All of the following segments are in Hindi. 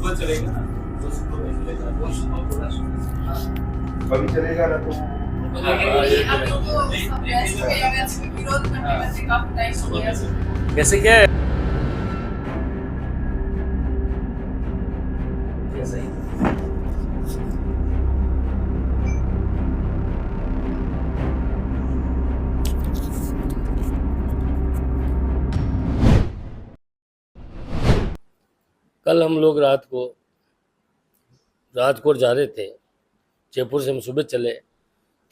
सुबह चलेगा ना, वो सुबह में चलेगा, वो सुबह पूरा सुबह। अभी चलेगा ना तो कैसे क्या है? कल हम लोग रात को राजकोट जा रहे थे। जयपुर से हम सुबह चले।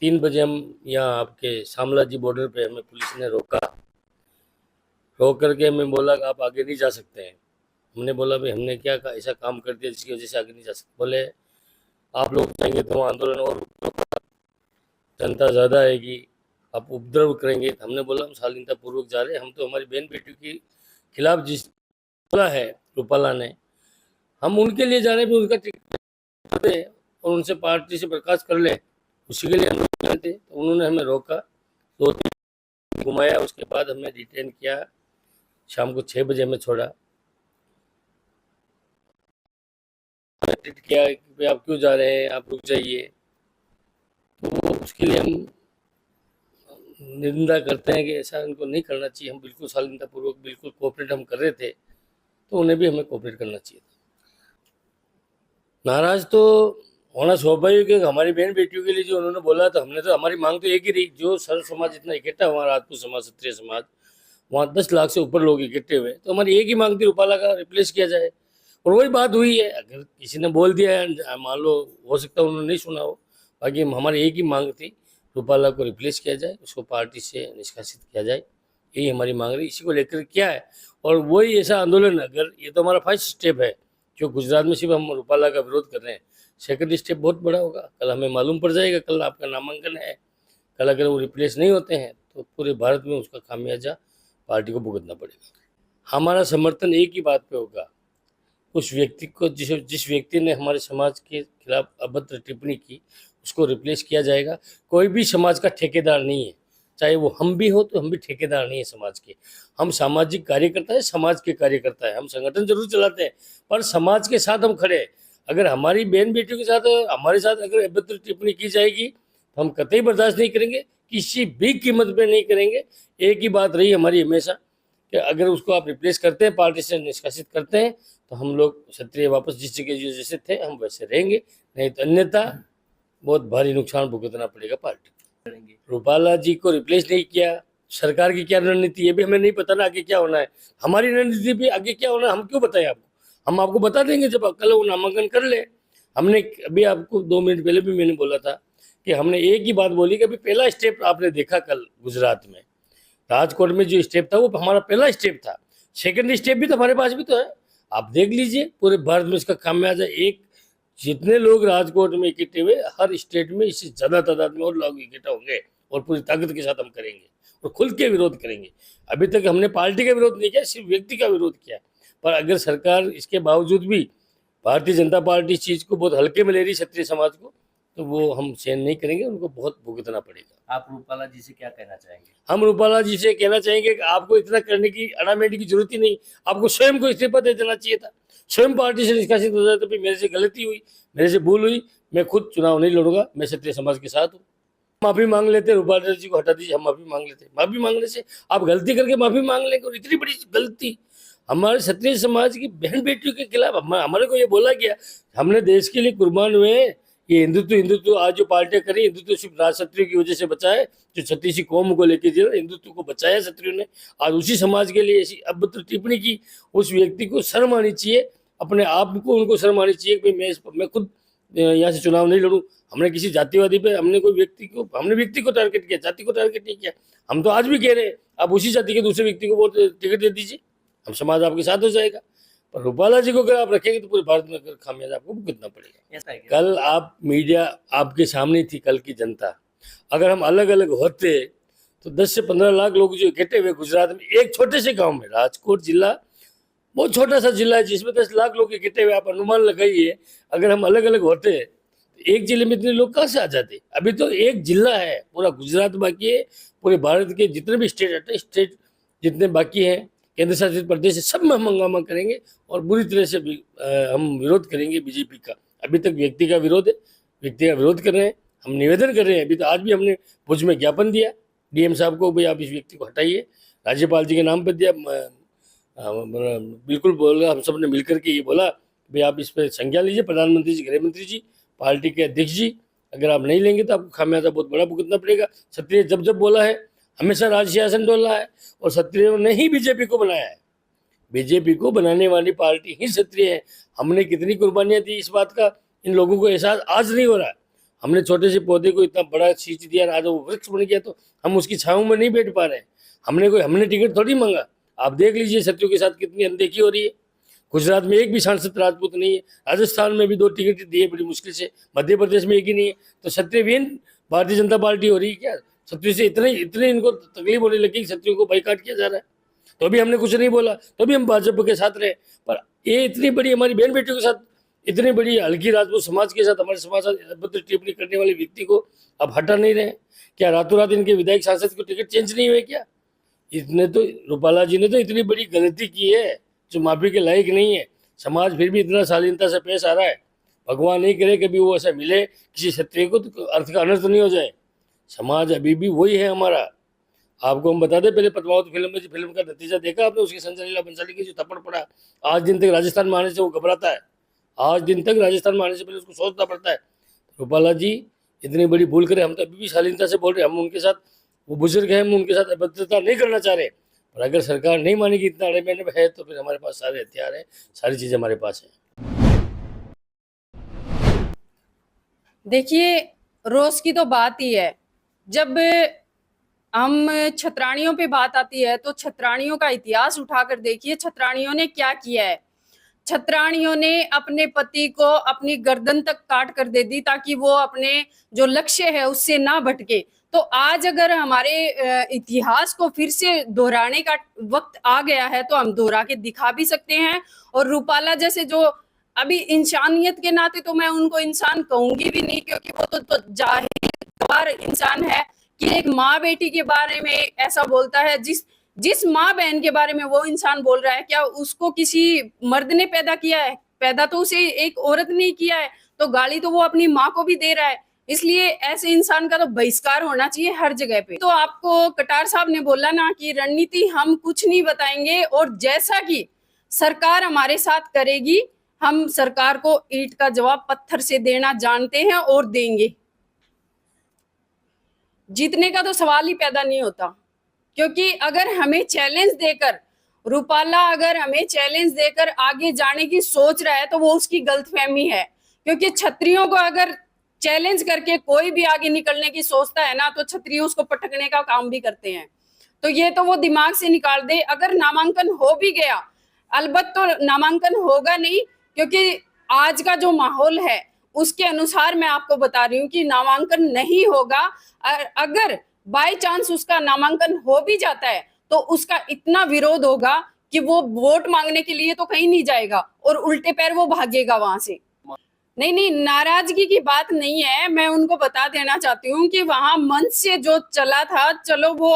3 बजे हम यहाँ आपके शामला जी बॉर्डर पे हमें पुलिस ने रोका। रोक करके हमें बोला कि आप आगे नहीं जा सकते हैं। हमने बोला भाई हमने क्या ऐसा काम कर दिया जिसकी वजह से आगे नहीं जा सकते। बोले आप लोग जाएंगे तो आंदोलन और जनता ज़्यादा आएगी, आप उपद्रव करेंगे। हमने बोला हम शालीनता पूर्वक जा रहे हैं, हम तो हमारी बहन बेटियों के खिलाफ जिस बोला है रूपाला ने, हम उनके लिए जा रहे हैं, उनका टिकट दे और उनसे पार्टी से बर्खास्त कर ले, उसी के लिए हम लोग गए थे। तो उन्होंने हमें रोका, 2-3 घुमाया, उसके बाद हमें डिटेन किया। शाम को 6 बजे हमें छोड़ा। ट्वीट किया कि आप क्यों जा रहे हैं, आप रुक जाइए। तो उसके लिए हम निंदा करते हैं कि ऐसा इनको नहीं करना चाहिए। हम बिल्कुल शालीनता पूर्वक बिल्कुल कोऑपरेट हम कर रहे थे, तो उन्हें भी हमें कोऑपरेट करना चाहिए था। नाराज तो होना स्वाभाविक है। हमारी बहन बेटियों के लिए जो उन्होंने बोला था, हमने तो हमारी मांग तो एक ही रही। जो सर्व समाज इतना इकट्ठा हुआ, राजपूत समाज, क्षत्रिय समाज, वहाँ 10 लाख से ऊपर लोग इकट्ठे हुए, तो हमारी एक ही मांग थी, रूपाला का रिप्लेस किया जाए। और वही बात हुई है। अगर किसी ने बोल दिया है, मान लो हो सकता है उन्होंने नहीं सुना हो, बाकी हमारी एक ही मांग थी, रूपाला को रिप्लेस किया जाए, उसको पार्टी से निष्कासित किया जाए। यही हमारी मांग रही, इसी को लेकर क्या है। और वही ऐसा आंदोलन, अगर ये तो हमारा फर्स्ट स्टेप है, जो गुजरात में सिर्फ हम रूपाला का विरोध कर रहे हैं। सेकंड स्टेप बहुत बड़ा होगा, कल हमें मालूम पड़ जाएगा। कल आपका नामांकन है, कल अगर वो रिप्लेस नहीं होते हैं तो पूरे भारत में उसका खामियाजा पार्टी को भुगतना पड़ेगा। हमारा समर्थन एक ही बात पे होगा, उस व्यक्ति को जिस व्यक्ति ने हमारे समाज के खिलाफ अभद्र टिप्पणी की, उसको रिप्लेस किया जाएगा। कोई भी समाज का ठेकेदार नहीं है, चाहे वो हम भी हो, तो हम भी ठेकेदार नहीं है समाज के। हम सामाजिक कार्यकर्ता है, समाज के कार्यकर्ता है। हम संगठन जरूर चलाते हैं, पर समाज के साथ हम खड़े हैं। अगर हमारी बहन बेटियों के साथ, हमारे साथ अगर अभद्र टिप्पणी की जाएगी, तो हम कतई बर्दाश्त नहीं करेंगे, किसी भी कीमत पे नहीं करेंगे। एक ही बात रही हमारी हमेशा कि अगर उसको आप रिप्लेस करते हैं, पार्टी से निष्कासित करते हैं, तो हम लोग क्षत्रिय वापस जिस जगह जैसे थे हम वैसे रहेंगे, नहीं तो अन्यथा बहुत भारी नुकसान भुगतना पड़ेगा पार्टी को। रूपाला जी को रिप्लेस नहीं किया, सरकार की क्या रणनीति है भी हमें नहीं पता ना, आगे क्या होना है। हमारी रणनीति भी आगे क्या होना है हम क्यों बताएं आपको, हम आपको बता देंगे जब कल वो नामांकन कर ले। हमने अभी आपको 2 मिनट पहले भी मैंने बोला था कि हमने एक ही बात बोली कि अभी पहला स्टेप आपने देखा कल गुजरात में, राजकोट में जो स्टेप था वो हमारा पहला स्टेप था। सेकंड स्टेप भी तो हमारे पास भी तो है, आप देख लीजिए। पूरे भारत में इसका खामियाजा एक, जितने लोग राजकोट में इकट्ठे हुए, हर स्टेट में इससे ज़्यादा तादाद में और लोग इकट्ठा होंगे और पूरी ताकत के साथ हम करेंगे और खुल के विरोध करेंगे। अभी तक हमने पार्टी का विरोध नहीं किया, सिर्फ व्यक्ति का विरोध किया। पर अगर सरकार इसके बावजूद भी भारतीय जनता पार्टी इस चीज़ को बहुत हल्के में ले रही क्षत्रिय समाज को, तो वो हम सहन नहीं करेंगे, उनको बहुत भुगतना पड़ेगा। आप रूपाला जी से क्या कहना चाहेंगे? हम रूपाला जी से कहना चाहेंगे कि आपको इतना करने की अड़ामेडी की जरूरत ही नहीं, आपको स्वयं को इस्तीफा दे देना चाहिए था। स्वयं पार्टी से निष्कासित हो जाए तो फिर मेरे से गलती हुई, मेरे से भूल हुई, मैं खुद चुनाव नहीं लड़ूंगा, मैं क्षत्रिय समाज के साथ हूँ। माफी मांग लेते, रूपाला जी को हटा दीजिए, हम माफी मांग लेते। माफी मांगने से आप गलती करके माफी मांग लेंगे, और इतनी बड़ी गलती हमारे क्षत्रिय समाज की बहन बेटियों के खिलाफ हमारे को ये बोला गया, हमने देश के लिए कुर्बान हुए। ये हिंदुत्व आज जो पार्टियां करी, हिंदुत्व सिर्फ राज क्षत्रियों की वजह से बचा है, जो छत्तीसी कौम को लेकर जो हिंदुत्व को बचाया क्षत्रियों ने। आज उसी समाज के लिए ऐसी अभद्र टिप्पणी की, उस व्यक्ति को शर्म आनी चाहिए, अपने आप को उनको शर्म आनी चाहिए कि मैं खुद यहाँ से चुनाव नहीं लड़ूं। हमने किसी जातिवादी पे, हमने व्यक्ति को टारगेट किया, जाति को टारगेट नहीं किया। हम तो आज भी कह रहे हैं आप उसी जाति के दूसरे व्यक्ति को वोट टिकट दे दीजिए, हम समाज आपके साथ हो जाएगा। पर रूपाला जी को अगर आप रखेंगे तो पूरे भारत में खामियाजा आपको भुगतना पड़ेगा। ऐसा है क्या? कल आप मीडिया आपके सामने थी, कल की जनता। अगर हम अलग अलग होते तो 10 से 15 लाख लोग जो इकट्ठे हुए गुजरात में, एक छोटे से गांव में, राजकोट जिला बहुत छोटा सा जिला है जिसमें 10 लाख लोग इकट्ठे हुए, आप अनुमान लगाइए अगर हम अलग अलग होते तो एक जिले में इतने लोग कहाँ से आ जाते। अभी तो एक जिला है, पूरा गुजरात बाकी है, पूरे भारत के जितने भी स्टेट जितने बाकी हैं, केंद्र शासित प्रदेश से सब में हम हंगामा करेंगे और बुरी तरह से हम विरोध करेंगे बीजेपी का। अभी तक व्यक्ति का विरोध है, व्यक्ति का विरोध कर रहे हैं, हम निवेदन कर रहे हैं। अभी तो आज भी हमने भुज में ज्ञापन दिया डीएम साहब को, भाई आप इस व्यक्ति को हटाइए, राज्यपाल जी के नाम पर दिया। बिल्कुल बोला, हम सब ने मिलकर के ये बोला भाई आप इस पर संज्ञान लीजिए, प्रधानमंत्री जी, गृह मंत्री जी, पार्टी के अध्यक्ष जी, अगर आप नहीं लेंगे तो आपको खामियाजा बहुत बड़ा भुगतना पड़ेगा। क्षत्रिय जब जब बोला है हमेशा राज शासन डोला है और क्षत्रियों ने ही बीजेपी को बनाया है। बीजेपी को बनाने वाली पार्टी ही क्षत्रिय है। हमने कितनी कुर्बानियां दी इस बात का इन लोगों को एहसास आज नहीं हो रहा है। हमने छोटे से पौधे को इतना बड़ा सींच दिया, आज वो वृक्ष बन गया, तो हम उसकी छांव में नहीं बैठ पा रहे हैं। हमने टिकट थोड़ी मांगा। आप देख लीजिए क्षत्रियों के साथ कितनी अनदेखी हो रही है। गुजरात में एक भी सांसद राजपूत नहीं है, राजस्थान में भी 2 टिकट दिए बड़ी मुश्किल से, मध्य प्रदेश में एक ही नहीं है। तो क्षत्रिय विहीन भारतीय जनता पार्टी हो रही है क्या? क्षत्रिय से इतने इनको तकलीफ होने लगी कि क्षत्रियों को बाइकाट किया जा रहा है। तो भी हमने कुछ नहीं बोला, तो भी हम भाजपा के साथ रहे। पर ये इतनी बड़ी हमारी बहन बेटियों के साथ, इतनी बड़ी हल्की राजपूत समाज के साथ, हमारे समाज से अभद्र टिप्पणी करने वाले व्यक्ति को अब हटा नहीं रहे। क्या रातों रात इनके विधायक सांसद को टिकट चेंज नहीं हुए क्या? इसने तो, रूपाला जी ने तो इतनी बड़ी गलती की है जो माफी के लायक नहीं है। समाज फिर भी इतना शालीनता से पेश आ रहा है। भगवान नहीं करे कभी वो ऐसा मिले किसी क्षत्रिय को तो अर्थ का अनर्थ नहीं हो जाए। समाज अभी भी वही है हमारा। आपको हम बता दें, पहले पद्मावत फिल्म का नतीजा देखा आपने, उसकी संजय लीला बंसाली की जो थप्पड़ पड़ा, आज दिन तक राजस्थान में आने से वो घबराता है। आज दिन तक राजस्थान में आने से पहले उसको सोचना पड़ता है। रूपाला जी इतनी बड़ी भूल करें, हम तो अभी भी शालीनता से बोल रहे हैं। हम उनके साथ, वो बुजुर्ग है, हम उनके साथ अभद्रता नहीं करना चाह रहे। पर अगर सरकार नहीं मानेगी इतना अड़े मैंने है, तो फिर हमारे पास सारे हथियार हैं, सारी चीज़ें हमारे पास हैं। देखिए, रोज की तो बात ही है। जब हम छत्राणियों पे बात आती है तो छत्राणियों का इतिहास उठाकर देखिए, छत्राणियों ने क्या किया है। छत्राणियों ने अपने पति को अपनी गर्दन तक काट कर दे दी ताकि वो अपने जो लक्ष्य है उससे ना भटके। तो आज अगर हमारे इतिहास को फिर से दोहराने का वक्त आ गया है तो हम दोहरा के दिखा भी सकते हैं। और रूपाला जैसे जो अभी इंसानियत के नाते तो मैं उनको इंसान कहूंगी भी नहीं, क्योंकि वो तो जाहिर इंसान है कि एक माँ बेटी के बारे में ऐसा बोलता है। जिस माँ बहन के बारे में वो इंसान बोल रहा है, क्या उसको किसी मर्द ने पैदा किया है? पैदा तो उसे एक औरत ने किया है, तो गाली तो वो अपनी माँ को भी दे रहा है। इसलिए ऐसे इंसान का तो बहिष्कार होना चाहिए हर जगह पे। तो आपको कटार साहब ने बोला ना कि रणनीति हम कुछ नहीं बताएंगे, और जैसा कि सरकार हमारे साथ करेगी, हम सरकार को ईंट का जवाब पत्थर से देना जानते हैं और देंगे। जीतने का तो सवाल ही पैदा नहीं होता, क्योंकि अगर हमें चैलेंज देकर, रूपाला अगर हमें चैलेंज देकर आगे जाने की सोच रहा है तो वो उसकी गलतफहमी है। क्योंकि क्षत्रियों को अगर चैलेंज करके कोई भी आगे निकलने की सोचता है ना, तो क्षत्रिय उसको पटकने का काम भी करते हैं। तो ये तो वो दिमाग से निकाल दे। अगर नामांकन हो भी गया, अलबत्त तो नामांकन होगा नहीं, क्योंकि आज का जो माहौल है उसके अनुसार मैं आपको बता रही हूँ कि नामांकन नहीं होगा। अगर बाय चांस उसका नामांकन हो भी जाता है तो उसका इतना विरोध होगा कि वो वोट मांगने के लिए तो कहीं नहीं जाएगा और उल्टे पैर वो भागेगा वहां से। नहीं, नाराजगी की बात नहीं है। मैं उनको बता देना चाहती हूँ कि वहां मंच से जो चला था, चलो वो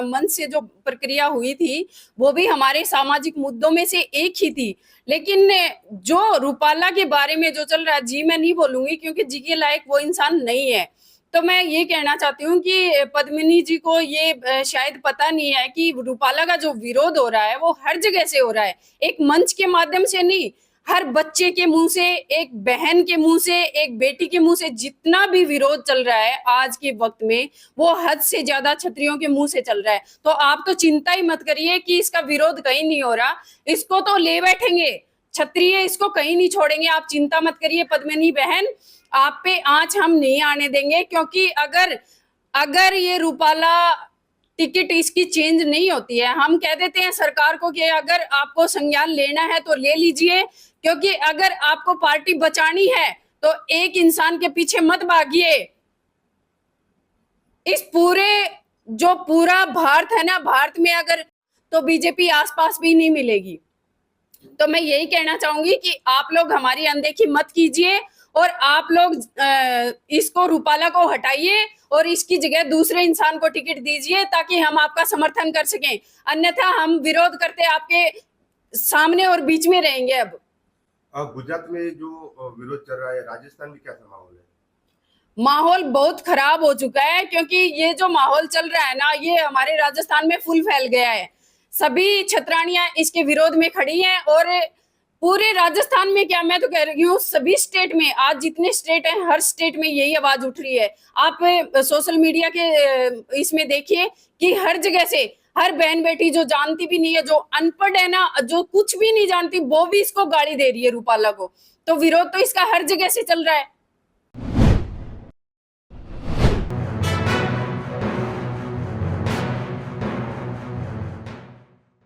मंच से जो प्रक्रिया हुई थी वो भी हमारे सामाजिक मुद्दों में से एक ही थी। लेकिन जो रूपाला के बारे में जो चल रहा है, जी मैं नहीं बोलूंगी क्योंकि जी के लायक वो इंसान नहीं है। तो मैं ये कहना चाहती हूँ कि पद्मिनी जी को ये शायद पता नहीं है कि रूपाला का जो विरोध हो रहा है वो हर जगह से हो रहा है, एक मंच के माध्यम से नहीं। हर बच्चे के मुंह से, एक बहन के मुंह से, एक बेटी के मुंह से जितना भी विरोध चल रहा है आज के वक्त में, वो हद से ज्यादा क्षत्रियों के मुंह से चल रहा है। तो आप तो चिंता ही मत करिए कि इसका विरोध कहीं नहीं हो रहा, इसको तो ले बैठेंगे क्षत्रिय, इसको कहीं नहीं छोड़ेंगे। आप चिंता मत करिए पद्मिनी बहन, आप पे आंच हम नहीं आने देंगे। क्योंकि अगर ये रूपाला टिकट इसकी चेंज नहीं होती है, हम कह देते हैं सरकार को कि अगर आपको संज्ञान लेना है तो ले लीजिए, क्योंकि अगर आपको पार्टी बचानी है तो एक इंसान के पीछे मत भागिए। इस पूरा भारत है ना, भारत में अगर तो बीजेपी आसपास भी नहीं मिलेगी। तो मैं यही कहना चाहूंगी कि आप लोग हमारी अनदेखी मत कीजिए और आप लोग इसको रूपाला को हटाइए और इसकी जगह दूसरे इंसान को टिकट दीजिए ताकि हम आपका समर्थन कर सकें, अन्यथा हम विरोध करते आपके सामने और बीच में रहेंगे। अब गुजरात में जो विरोध चल रहा है, राजस्थान में कैसा माहौल है? माहौल बहुत खराब हो चुका है, क्योंकि ये जो माहौल चल रहा है ना, ये हमारे राजस्थान में फुल फैल गया है। सभी छतरानियां इसके विरोध में खड़ी हैं और पूरे राजस्थान में क्या, मैं तो कह रही हूँ सभी स्टेट में, आज जितने स्टेट हैं हर स्टेट में यही आवाज उठ रही है। आप सोशल मीडिया के इसमें देखिए कि हर जगह से हर बहन बेटी जो जानती भी नहीं है, जो अनपढ़ है ना, जो कुछ भी नहीं जानती, वो भी इसको गाली दे रही है रूपाला को। तो विरोध तो इसका हर जगह से चल रहा है।